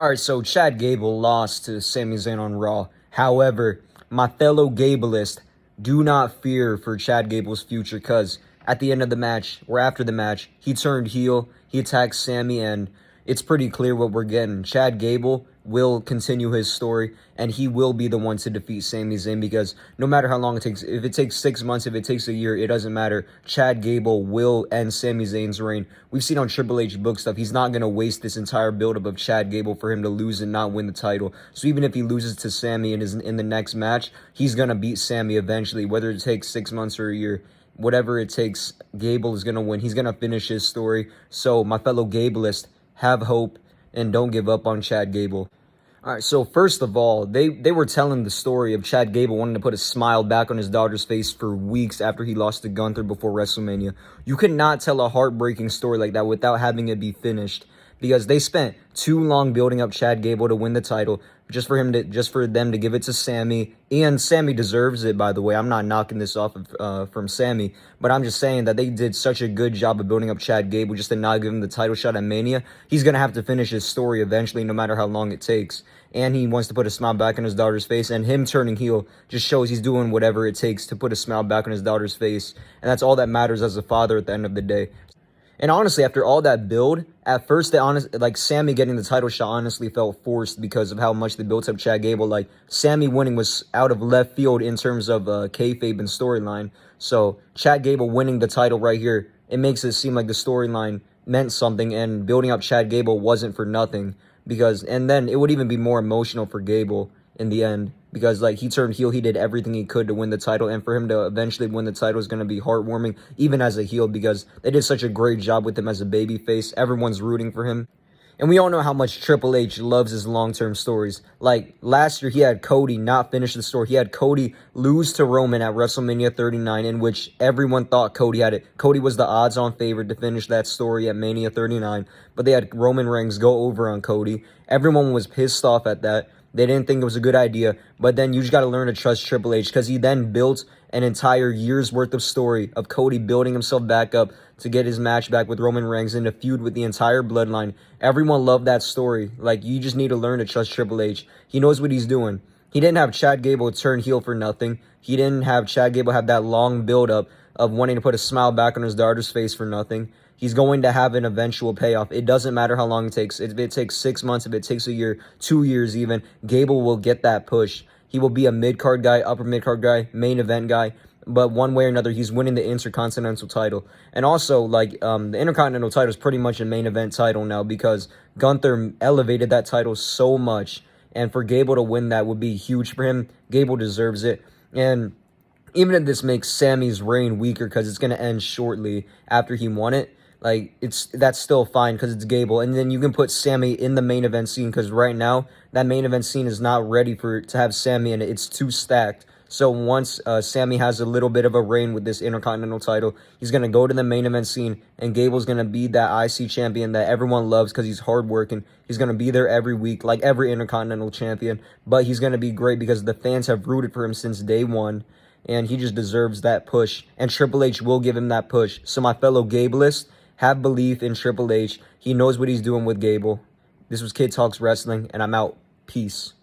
All right, so Chad Gable lost to Sami Zayn on Raw. However, my fellow Gableist, do not fear for Chad Gable's future because at the end of the match, or after the match, he turned heel, he attacked Sami, and it's pretty clear what we're getting. Chad Gable will continue his story, and he will be the one to defeat Sami Zayn because no matter how long it takes, if it takes 6 months, if it takes a year, it doesn't matter. Chad Gable will end Sami Zayn's reign. We've seen on Triple H book stuff, he's not going to waste this entire buildup of Chad Gable for him to lose and not win the title. So even if he loses to Sami and is in the next match, he's going to beat Sami eventually, whether it takes 6 months or a year. Whatever it takes, Gable is going to win. He's going to finish his story. So my fellow Gableist, have hope and don't give up on Chad Gable. All right, so first of all, they were telling the story of Chad Gable wanting to put a smile back on his daughter's face for weeks after he lost to Gunther before WrestleMania. You could not tell a heartbreaking story like that without having it be finished because they spent too long building up Chad Gable to win the title just for them to give it to Sami, and Sami deserves it, by the way. I'm not knocking this off from Sami, but I'm just saying that they did such a good job of building up Chad Gable just to not give him the title shot at Mania. He's going to have to finish his story eventually, no matter how long it takes, and he wants to put a smile back on his daughter's face, and him turning heel just shows he's doing whatever it takes to put a smile back on his daughter's face, and that's all that matters as a father at the end of the day. And honestly, after all that build, at first, Sami getting the title shot honestly felt forced because of how much they built up Chad Gable. Like, Sami winning was out of left field in terms of kayfabe and storyline. So, Chad Gable winning the title right here, it makes it seem like the storyline meant something, and building up Chad Gable wasn't for nothing. And then it would even be more emotional for Gable in the end because he turned heel, he did everything he could to win the title, and for him to eventually win the title is going to be heartwarming even as a heel because they did such a great job with him as a babyface. Everyone's rooting for him. And we all know how much Triple H loves his long-term stories. Like, last year, he had Cody not finish the story. He had Cody lose to Roman at WrestleMania 39, in which everyone thought Cody had it. Cody was the odds-on favorite to finish that story at Mania 39, but they had Roman Reigns go over on Cody. Everyone was pissed off at that. They didn't think it was a good idea, but then you just got to learn to trust Triple H because he then built an entire year's worth of story of Cody building himself back up to get his match back with Roman Reigns in a feud with the entire bloodline. Everyone loved that story. You just need to learn to trust Triple H. He knows what he's doing. He didn't have Chad Gable turn heel for nothing. He didn't have Chad Gable have that long build-up of wanting to put a smile back on his daughter's face for nothing. He's going to have an eventual payoff. It doesn't matter how long it takes. If it takes 6 months, if it takes a year, 2 years even, Gable will get that push. He will be a mid-card guy, upper mid-card guy, main event guy. But one way or another, he's winning the Intercontinental title. And also, the Intercontinental title is pretty much a main event title now because Gunther elevated that title so much. And for Gable to win that would be huge for him. Gable deserves it. And even if this makes Sami's reign weaker because it's going to end shortly after he won it, that's still fine because it's Gable. And then you can put Sami in the main event scene because right now, that main event scene is not ready to have Sami in it. It's too stacked. So once Sami has a little bit of a reign with this Intercontinental title, he's going to go to the main event scene, and Gable's going to be that IC champion that everyone loves because he's hardworking. He's going to be there every week, like every Intercontinental champion, but he's going to be great because the fans have rooted for him since day one, and he just deserves that push, and Triple H will give him that push. So my fellow Gableists, have belief in Triple H. He knows what he's doing with Gable. This was Kid Talks Wrestling, and I'm out. Peace.